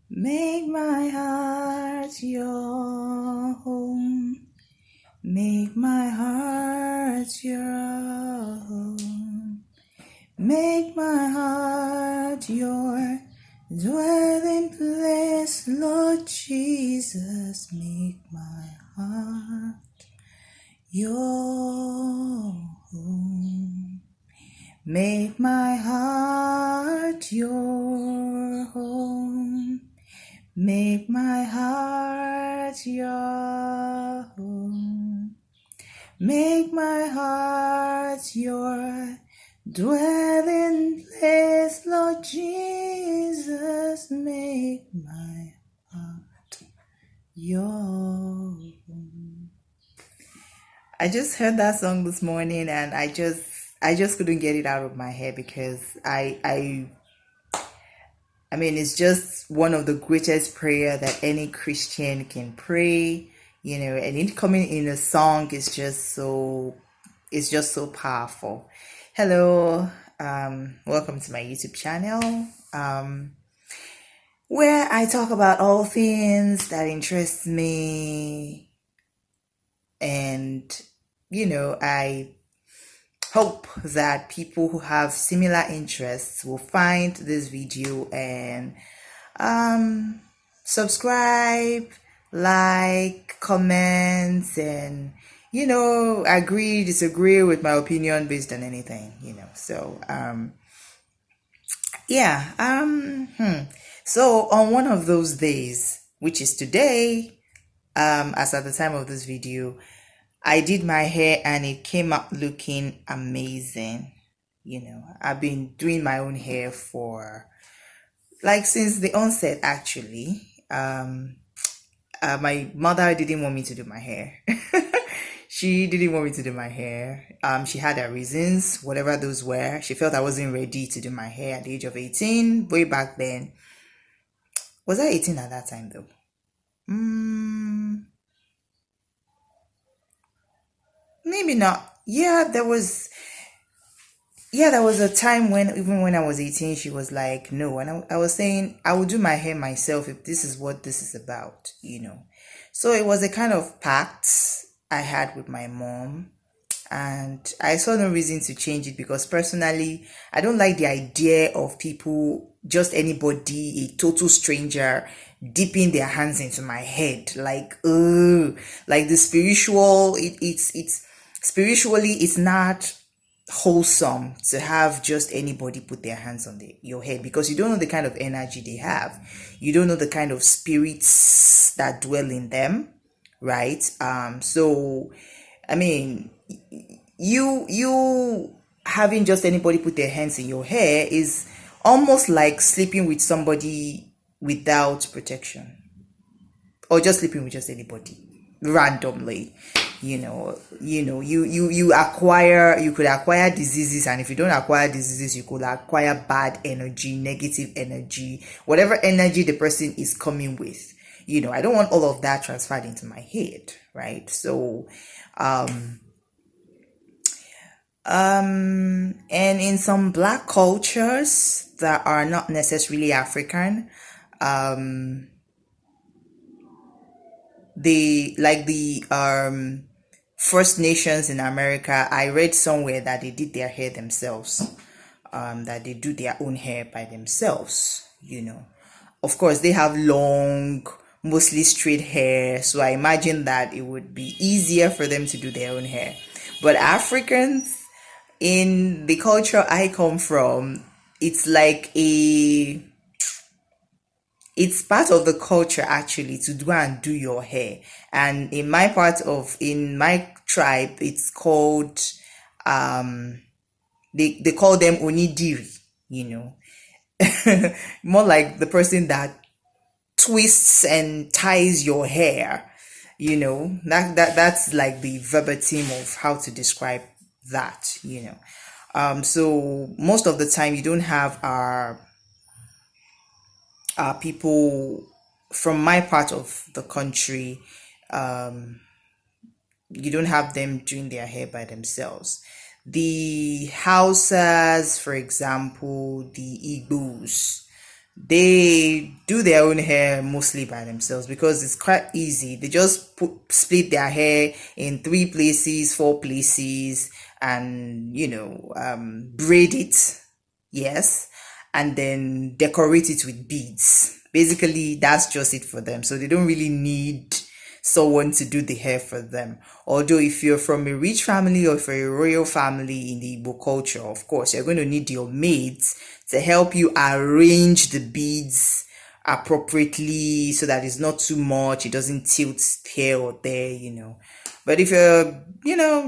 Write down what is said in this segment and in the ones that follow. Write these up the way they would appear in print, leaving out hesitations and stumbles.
Make my heart your home. Make my heart your home. Make my heart your dwelling place, Lord Jesus. Make my heart your home. Make my heart your home. Make my heart your home. Make my heart your dwelling place, Lord Jesus. Make my heart your home. I just heard that song this morning, and I just couldn't get it out of my head because I mean, it's just one of the greatest prayer that any Christian can pray, and it coming in a song is just so, it's just so powerful. Hello, welcome to my YouTube channel, where I talk about all things that interest me, and, I hope that people who have similar interests will find this video and subscribe, like, comment, and agree, disagree with my opinion based on anything, so so on one of those days, which is today, as at the time of this video, I did my hair and it came out looking amazing. I've been doing my own hair for since the onset, actually. My mother didn't want me to do my hair. She didn't want me to do my hair. She had her reasons, whatever those were. She felt I wasn't ready to do my hair at the age of 18, way back then. Was I 18 at that time though? Maybe not. There was a time when, even when I was 18, she was like, no. And I was saying, I will do my hair myself if this is what this is about, So it was a kind of pact I had with my mom. And I saw no reason to change it because personally, I don't like the idea of people, just anybody, a total stranger, dipping their hands into my head. Like the spiritual, it's spiritually, it's not wholesome to have just anybody put their hands on your head, because you don't know the kind of energy they have. You don't know the kind of spirits that dwell in them, right? So I mean, you having just anybody put their hands in your hair is almost like sleeping with somebody without protection, or just sleeping with just anybody randomly. You could acquire diseases, and if you don't acquire diseases, you could acquire bad energy, negative energy, whatever energy the person is coming with. I don't want all of that transferred into my head, right? So and in some Black cultures that are not necessarily African, the First Nations in America, I read somewhere that they did their hair themselves, that they do their own hair by themselves. Of course, they have long, mostly straight hair, so I imagine that it would be easier for them to do their own hair. But Africans, in the culture I come from, it's like it's part of the culture actually to go and do your hair. And in my tribe, it's called they call them onidiri, more like the person that twists and ties your hair. That's like the verbatim of how to describe that. So most of the time you don't have our people from my part of the country, you don't have them doing their hair by themselves. The Hausas, for example, the Igbos, They do their own hair mostly by themselves because it's quite easy. They just split their hair in 3 places, 4 places, and braid it. Yes, and then decorate it with beads. Basically, that's just it for them. So they don't really need someone to do the hair for them. Although if you're from a rich family or for a royal family in the Igbo culture, of course, you're going to need your maids to help you arrange the beads appropriately so that it's not too much, it doesn't tilt here or there. But if you're,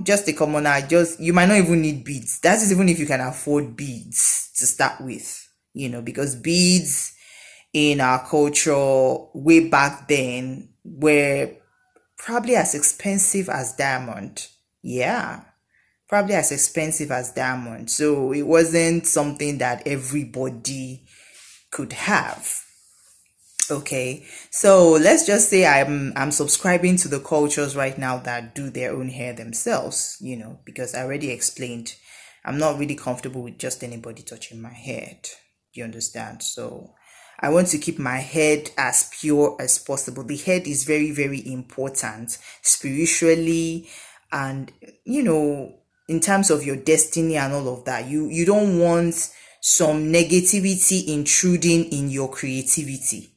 just a commoner, you might not even need beads. That is even if you can afford beads to start with, because beads in our culture way back then were probably as expensive as diamond. Yeah, probably as expensive as diamond. So it wasn't something that everybody could have. Okay, so let's just say I'm subscribing to the cultures right now that do their own hair themselves, because I already explained I'm not really comfortable with just anybody touching my head. You understand? So I want to keep my head as pure as possible. The head is very, very important spiritually, and in terms of your destiny and all of that. You don't want some negativity intruding in your creativity.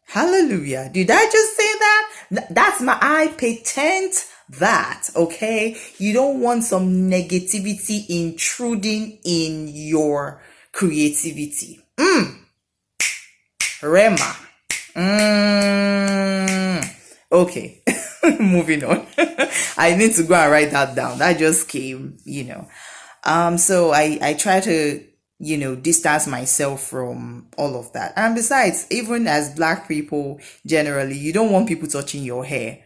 Hallelujah. Did I just say that? That's I patent that, okay? You don't want some negativity intruding in your creativity. Rema. Okay. Moving on. I need to go and write that down. That just came, So I try to distance myself from all of that. And besides, even as Black people generally, you don't want people touching your hair,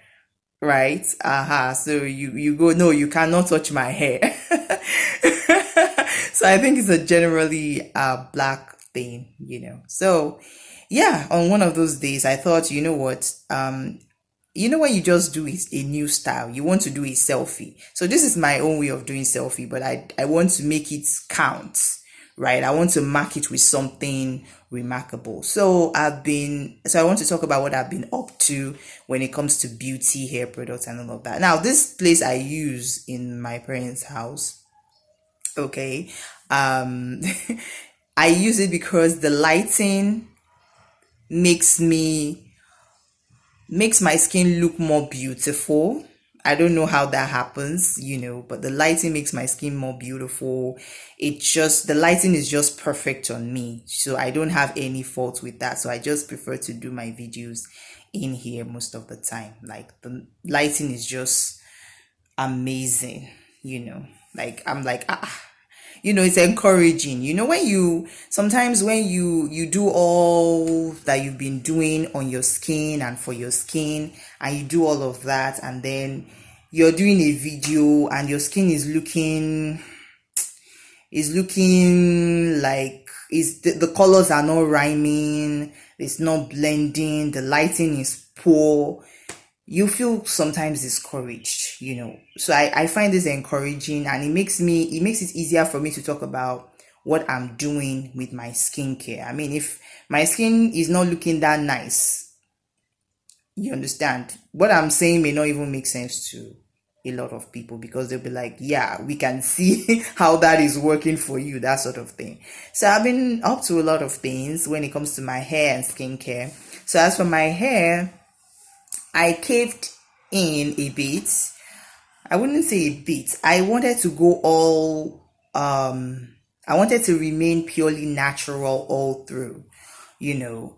right? So you go, no, you cannot touch my hair. So I think it's a generally Black thing, So yeah, on one of those days I thought, what, when you just do it a new style, you want to do a selfie. So this is my own way of doing selfie, but I want to make it count, right? I want to mark it with something remarkable. So I want to talk about what I've been up to when it comes to beauty, hair products, and all of that. Now, this place I use in my parents' house, okay, I use it because the lighting makes my skin look more beautiful. I don't know how that happens, but the lighting makes my skin more beautiful. The lighting is just perfect on me. So I don't have any fault with that. So I just prefer to do my videos in here most of the time. Like the lighting is just amazing, like I'm like, it's encouraging, sometimes when you do all that you've been doing on your skin and for your skin, and you do all of that, and then you're doing a video and your skin is looking like the colors are not rhyming, it's not blending, the lighting is poor, you feel sometimes discouraged, So I find this encouraging, and it makes it easier for me to talk about what I'm doing with my skincare. I mean, if my skin is not looking that nice, you understand, what I'm saying may not even make sense to a lot of people, because they'll be like, yeah, we can see how that is working for you, that sort of thing. So I've been up to a lot of things when it comes to my hair and skincare. So as for my hair, I caved in a bit. I wouldn't say a bit. I wanted to go I wanted to remain purely natural all through, and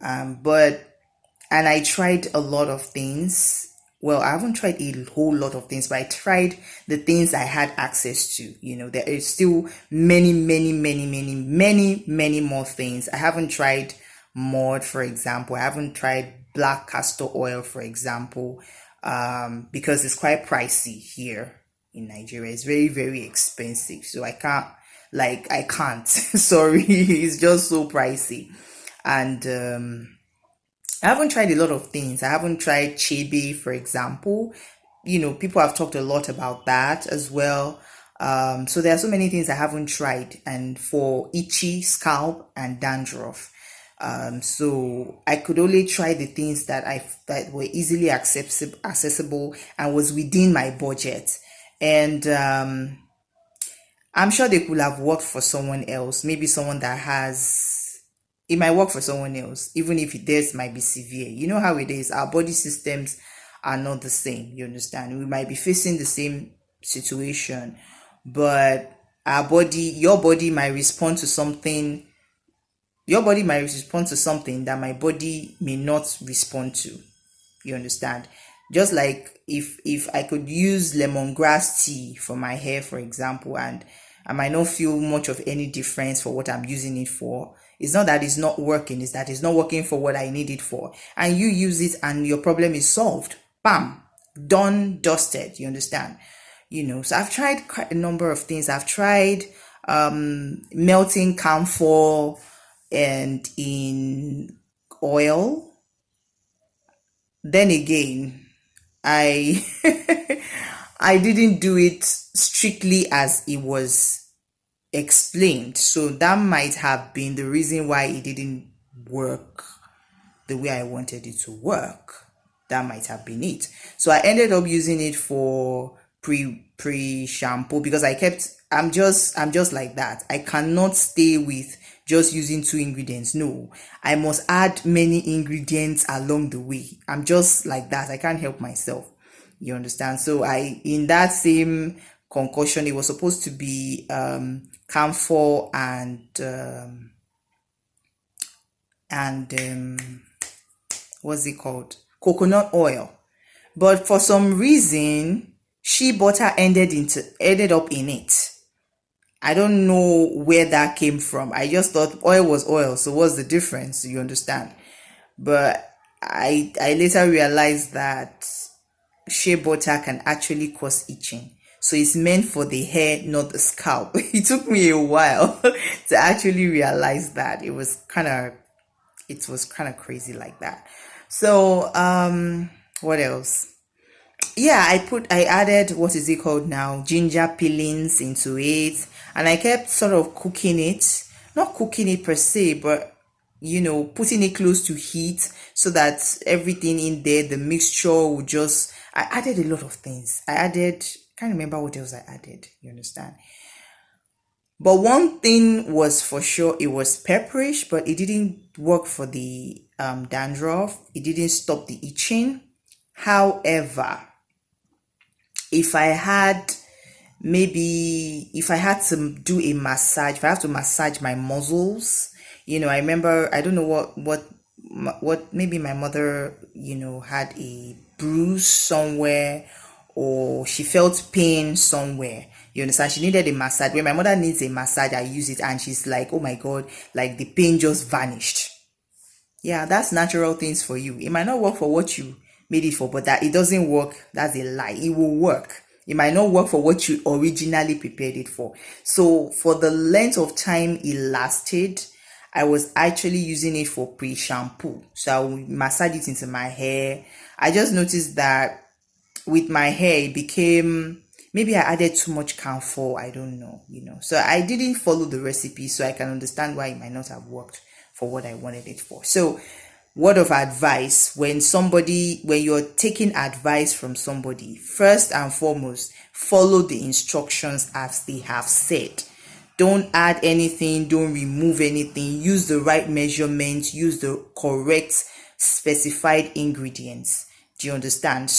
I tried a lot of things. Well, I haven't tried a whole lot of things, but I tried the things I had access to. There is still many, many, many, many, many, many more things. I haven't tried mud, for example. I haven't tried black castor oil, for example, because it's quite pricey here in Nigeria. It's very, very expensive. So I can't. Sorry, it's just so pricey. And I haven't tried a lot of things. I haven't tried chebe, for example. People have talked a lot about that as well. So there are so many things I haven't tried, and for itchy scalp and dandruff. So I could only try the things that were easily accessible and was within my budget. And I'm sure they could have worked for someone else, maybe someone that has, it might work for someone else, even if theirs might be severe. You know how it is. Our body systems are not the same. You understand? We might be facing the same situation, but your body might respond to something. Your body might respond to something that my body may not respond to. You understand? Just like if I could use lemongrass tea for my hair, for example, and I might not feel much of any difference for what I'm using it for. It's not that it's not working, it's that it's not working for what I need it for. And you use it and your problem is solved. Bam, done, dusted. You understand? So I've tried quite a number of things. I've tried melting camphor and in oil. Then again, I I didn't do it strictly as it was explained. So that might have been the reason why it didn't work the way I wanted it to work. That might have been it. So I ended up using it for pre shampoo because I'm just like that. I cannot stay with just using 2 ingredients. No, I must add many ingredients along the way. I'm just like that. I can't help myself. You understand? So in that same concoction, it was supposed to be camphor and what's it called? Coconut oil. But for some reason, shea butter ended up in it. I don't know where that came from. I just thought oil was oil. So what's the difference? You understand? But I later realized that shea butter can actually cause itching. So it's meant for the hair, not the scalp. It took me a while to actually realize that. It was kind of crazy like that. So what else? Yeah, I added, what is it called now, ginger peelings into it, and I kept sort of cooking it, not cooking it per se, but putting it close to heat so that everything in there, the mixture would just, I added a lot of things. Can't remember what else I added, you understand? But one thing was for sure, it was pepperish, but it didn't work for the dandruff. It didn't stop the itching. However, if I had to do a massage, if I have to massage my muscles, I remember, I don't know what maybe my mother, had a bruise somewhere, or she felt pain somewhere. You understand? She needed a massage. When my mother needs a massage, I use it and she's like, oh my God, like the pain just vanished. Yeah, that's natural things for you. It might not work for what you made it for, but that it doesn't work, that's a lie. It will work. It might not work for what you originally prepared it for. So for the length of time it lasted, I was actually using it for pre-shampoo. So I would massage it into my hair. I just noticed that with my hair, it became, maybe I added too much camphor. I don't know, So I didn't follow the recipe, so I can understand why it might not have worked for what I wanted it for. So word of advice, when you're taking advice from somebody, first and foremost, follow the instructions as they have said. Don't add anything, don't remove anything, use the right measurements, use the correct specified ingredients. Do you understand?